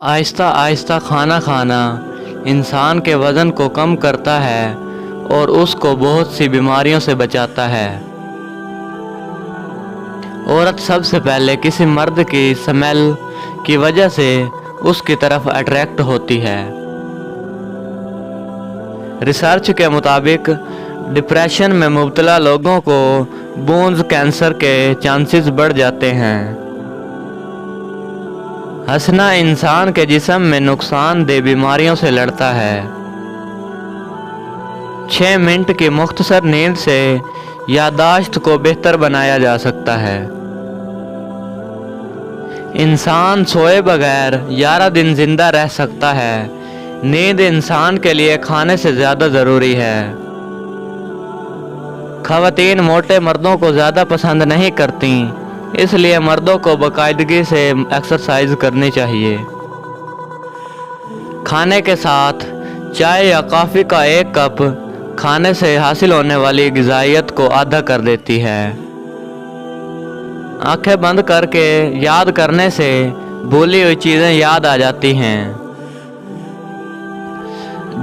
آہستہ آہستہ کھانا کھانا انسان کے وزن کو کم کرتا ہے اور اس کو بہت سی بیماریوں سے بچاتا ہے۔ عورت سب سے پہلے کسی مرد کی سمیل کی وجہ سے اس کی طرف اٹریکٹ ہوتی ہے۔ ریسرچ کے مطابق ڈپریشن میں مبتلا لوگوں کو بونز کینسر کے چانسز بڑھ جاتے ہیں۔ ہنسنا انسان کے جسم میں نقصان دہ بیماریوں سے لڑتا ہے۔ 6 منٹ کی مختصر نیند سے یادداشت کو بہتر بنایا جا سکتا ہے۔ انسان سوئے بغیر 11 دن زندہ رہ سکتا ہے۔ نیند انسان کے لیے کھانے سے زیادہ ضروری ہے۔ خواتین موٹے مردوں کو زیادہ پسند نہیں کرتیں، اس لیے مردوں کو باقاعدگی سے ایکسرسائز کرنی چاہیے۔ کھانے کے ساتھ چائے یا کافی کا 1 کپ کھانے سے حاصل ہونے والی غذائیت کو آدھا کر دیتی ہے۔ آنکھیں بند کر کے یاد کرنے سے بھولی ہوئی چیزیں یاد آ جاتی ہیں۔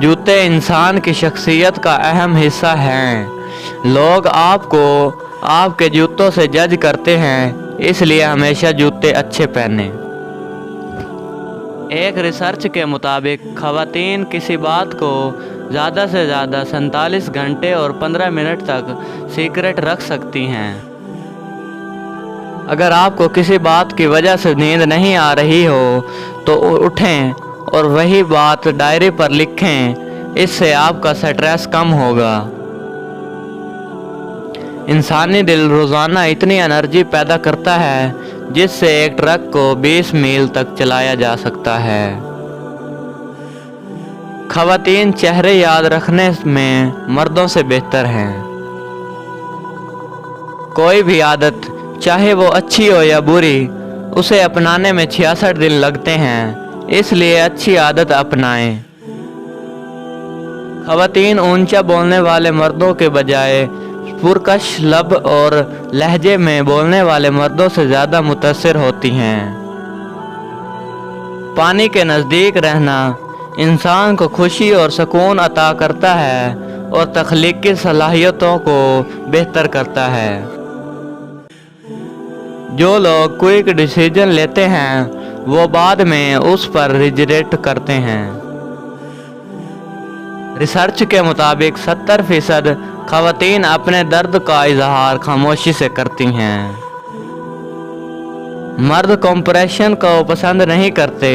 جوتے انسان کی شخصیت کا اہم حصہ ہیں۔ لوگ آپ کو آپ کے جوتوں سے جج کرتے ہیں، اس لیے ہمیشہ جوتے اچھے پہنیں۔ ایک ریسرچ کے مطابق خواتین کسی بات کو زیادہ سے زیادہ 47 گھنٹے اور 15 منٹ تک سیکرٹ رکھ سکتی ہیں۔ اگر آپ کو کسی بات کی وجہ سے نیند نہیں آ رہی ہو تو اٹھیں اور وہی بات ڈائری پر لکھیں، اس سے آپ کا سٹریس کم ہوگا۔ انسانی دل روزانہ اتنی انرجی پیدا کرتا ہے جس سے ایک ٹرک کو 20 میل تک چلایا جا سکتا ہے۔ خواتین چہرے یاد رکھنے میں مردوں سے بہتر ہیں۔ کوئی بھی عادت چاہے وہ اچھی ہو یا بری، اسے اپنانے میں 66 دن لگتے ہیں، اس لیے اچھی عادت اپنائیں۔ خواتین اونچا بولنے والے مردوں کے بجائے پرکش لب اور لہجے میں بولنے والے مردوں سے زیادہ متاثر ہوتی ہیں۔ پانی کے نزدیک رہنا انسان کو خوشی اور سکون عطا کرتا ہے اور تخلیقی صلاحیتوں کو بہتر کرتا ہے۔ جو لوگ کوئک ڈیسیژن لیتے ہیں وہ بعد میں اس پر ریگریٹ کرتے ہیں۔ ریسرچ کے مطابق 70% خواتین اپنے درد کا اظہار خاموشی سے کرتی ہیں۔ مرد کمپریشن کو پسند نہیں کرتے،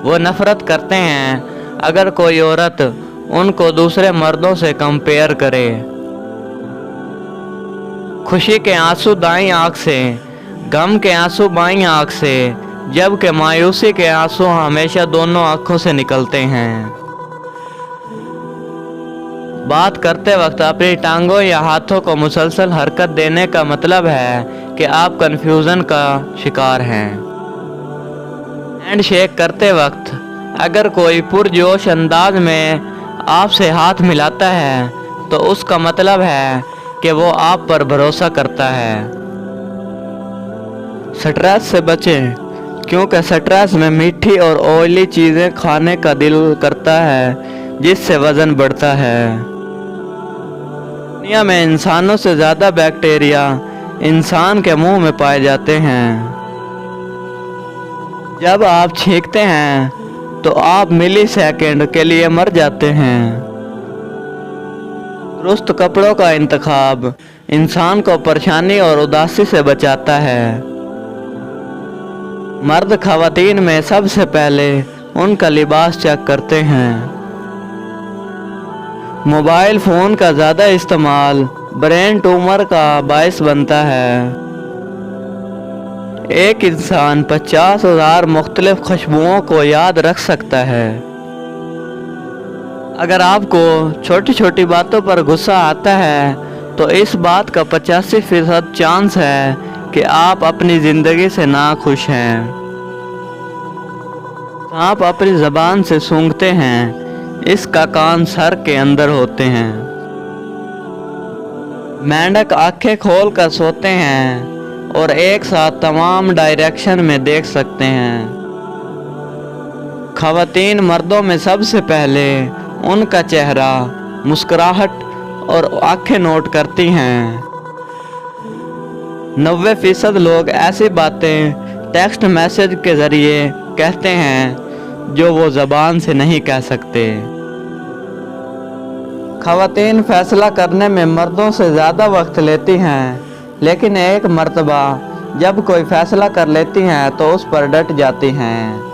وہ نفرت کرتے ہیں اگر کوئی عورت ان کو دوسرے مردوں سے کمپیئر کرے۔ خوشی کے آنسو دائیں آنکھ سے، غم کے آنسو بائیں آنکھ سے، جبکہ مایوسی کے آنسو ہمیشہ دونوں آنکھوں سے نکلتے ہیں۔ بات کرتے وقت اپنی ٹانگوں یا ہاتھوں کو مسلسل حرکت دینے کا مطلب ہے کہ آپ کنفیوژن کا شکار ہیں۔ ہینڈ شیک کرتے وقت اگر کوئی پرجوش انداز میں آپ سے ہاتھ ملاتا ہے تو اس کا مطلب ہے کہ وہ آپ پر بھروسہ کرتا ہے۔ سٹریس سے بچیں، کیونکہ سٹریس میں میٹھی اور آئلی چیزیں کھانے کا دل کرتا ہے جس سے وزن بڑھتا ہے۔ دنیا میں انسانوں سے زیادہ بیکٹیریا انسان کے منہ میں پائے جاتے ہیں۔ جب آپ چھینکتے ہیں تو آپ ملی سیکنڈ کے لیے مر جاتے ہیں۔ درست کپڑوں کا انتخاب انسان کو پریشانی اور اداسی سے بچاتا ہے۔ مرد خواتین میں سب سے پہلے ان کا لباس چیک کرتے ہیں۔ موبائل فون کا زیادہ استعمال برین ٹیومر کا باعث بنتا ہے۔ ایک انسان 50,000 مختلف خوشبوؤں کو یاد رکھ سکتا ہے۔ اگر آپ کو چھوٹی چھوٹی باتوں پر غصہ آتا ہے تو اس بات کا 85% چانس ہے کہ آپ اپنی زندگی سے ناخوش ہیں۔ سانپ اپنی زبان سے سونگھتے ہیں، اس کا کان سر کے اندر ہوتے ہیں۔ مینڈک آنکھیں کھول کر سوتے ہیں اور ایک ساتھ تمام ڈائریکشن میں دیکھ سکتے ہیں۔ ख़वातीन मर्दों में सबसे पहले उनका चेहरा, मुस्कुराहट और आंखें नोट करती हैं। 90% लोग ऐसी बातें टेक्स्ट मैसेज के ज़रिए कहते हैं जो वो ज़बान से नहीं कह सकते। ख़वातीन फ़ैसला करने में मर्दों से ज़्यादा वक्त लेती हैं, लेकिन एक मर्तबा जब कोई फ़ैसला कर लेती हैं तो उस पर डट जाती हैं।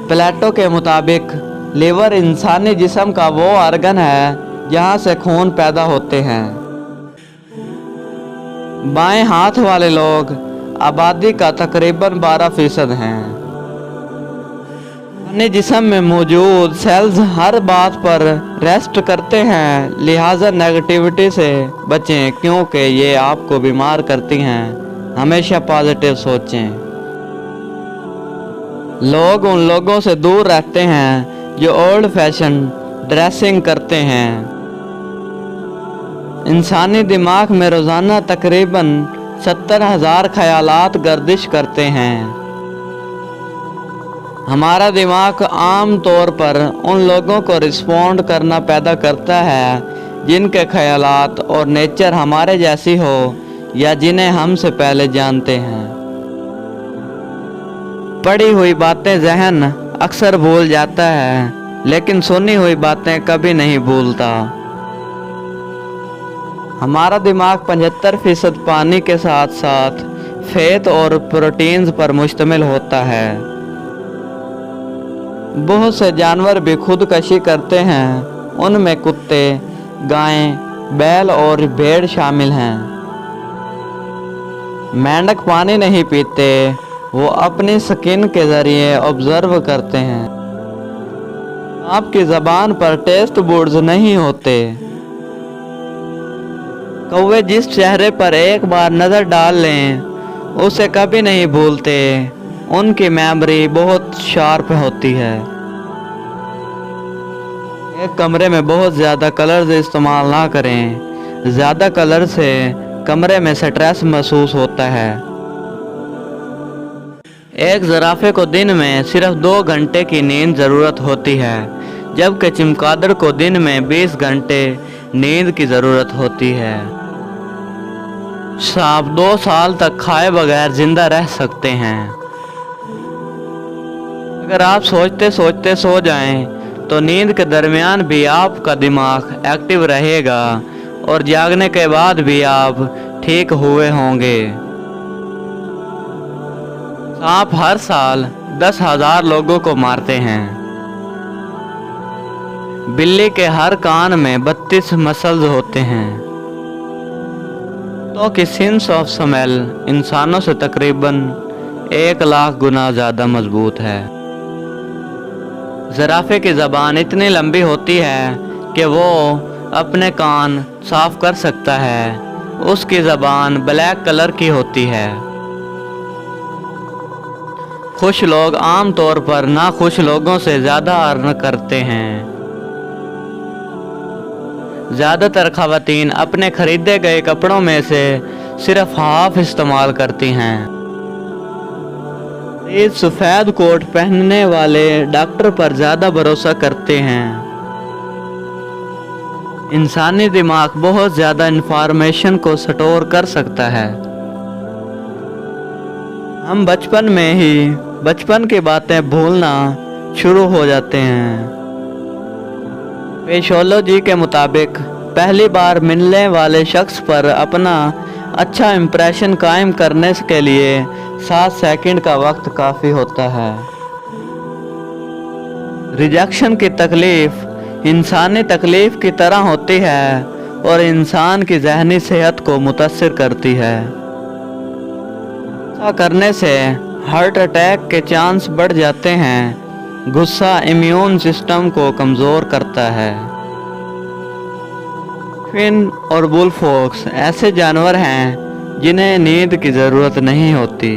प्लेटो के मुताबिक लीवर इंसानी जिस्म का वो ऑर्गन है जहाँ से खून पैदा होते हैं। बाएं हाथ वाले लोग आबादी का तकरीबन 12% हैं। अपने जिस्म में मौजूद सेल्स हर बात पर रेस्ट करते हैं, लिहाजा नेगेटिविटी से बचें क्योंकि ये आपको बीमार करती हैं। हमेशा पॉजिटिव सोचें। लोग उन लोगों से दूर रहते हैं जो ओल्ड फैशन ड्रेसिंग करते हैं। इंसानी दिमाग में रोज़ाना तकरीबन 70,000 ख़यालात गर्दिश करते हैं। हमारा दिमाग आम तौर पर उन लोगों को रिस्पॉन्ड करना पैदा करता है जिनके ख़यालात और नेचर हमारे जैसी हो या जिन्हें हमसे पहले जानते हैं। पढ़ी हुई बातें जहन अक्सर भूल जाता है, लेकिन सुनी हुई बातें कभी नहीं भूलता। हमारा दिमाग 75% पानी के साथ साथ फेट और प्रोटीन्स पर मुश्तमिल होता है। बहुत से जानवर भी खुदकशी करते हैं, उनमें कुत्ते, गायें, बैल और भेड़ शामिल हैं। मेंढक पानी नहीं पीते, वो अपनी स्किन के ज़रिए ऑब्जर्व करते हैं। आपकी ज़बान पर टेस्ट बड्स नहीं होते। कौवे जिस चेहरे पर एक बार नज़र डाल लें उसे कभी नहीं भूलते, उनकी मेमोरी बहुत शार्प होती है। एक कमरे में बहुत ज़्यादा कलर्स इस्तेमाल ना करें, ज़्यादा कलर से कमरे में स्ट्रेस महसूस होता है। एक ज़राफ़े को दिन में सिर्फ 2 घंटे की नींद ज़रूरत होती है, जबकि चमगादड़ को दिन में 20 घंटे नींद की ज़रूरत होती है। सांप 2 साल तक खाए बगैर जिंदा रह सकते हैं। अगर आप सोचते सोचते सो जाएं, तो नींद के दरमियान भी आपका दिमाग एक्टिव रहेगा और जागने के बाद भी आप ठीक हुए होंगे। सांप हर साल 10,000 लोगों को मारते हैं। बिल्ली के हर कान में 32 मसल्स होते हैं। तो की सेंस ऑफ स्मेल इंसानों से तकरीबन 1 लाख गुना ज़्यादा मजबूत है। ज़राफ़े की ज़बान इतनी लंबी होती है कि वो अपने कान साफ कर सकता है। उसकी ज़बान ब्लैक कलर की होती है। खुश लोग आम तौर पर नाखुश लोगों से ज़्यादा अर्न करते हैं। ज़्यादातर ख़वातीन अपने खरीदे गए कपड़ों में से सिर्फ हाफ इस्तेमाल करती हैं। इस सफ़ेद कोट पहनने वाले डॉक्टर पर ज़्यादा भरोसा करते हैं। इंसानी दिमाग बहुत ज़्यादा इंफॉर्मेशन को स्टोर कर सकता है। हम बचपन में ही बचपन की बातें भूलना शुरू हो जाते हैं। पेशोलॉजी के मुताबिक पहली बार मिलने वाले शख्स पर अपना अच्छा इंप्रेशन कायम करने के लिए 7 सेकंड का वक्त काफ़ी होता है। रिजेक्शन की तकलीफ इंसानी तकलीफ की तरह होती है और इंसान की जहनी सेहत को मुतासिर करती है। ऐसा करने से हार्ट अटैक के चांस बढ़ जाते हैं। गुस्सा इम्यून सिस्टम को कमज़ोर करता है। फिन और बुलफॉक्स ऐसे जानवर हैं जिन्हें नींद की ज़रूरत नहीं होती।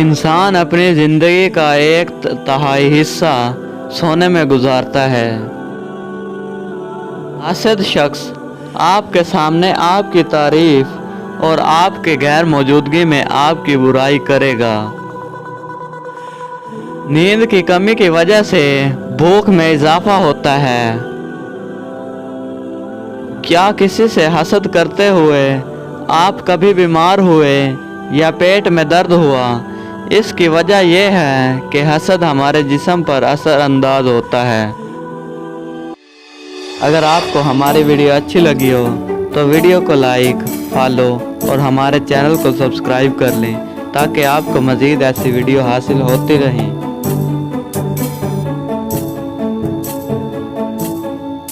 इंसान अपनी ज़िंदगी का 1/3 हिस्सा सोने में गुजारता है। हासिद शख्स आपके सामने आपकी तारीफ और आपके गैर मौजूदगी में आपकी बुराई करेगा। नींद की कमी की वजह से भूख में इजाफा होता है। क्या किसी से हसद करते हुए आप कभी बीमार हुए या पेट में दर्द हुआ? इसकी वजह यह है कि हसद हमारे जिस्म पर असर अंदाज होता है। अगर आपको हमारी वीडियो अच्छी लगी हो तो वीडियो को लाइक, फॉलो और हमारे चैनल को सब्सक्राइब कर लें ताकि आपको मज़ीद ऐसी वीडियो हासिल होती रहें।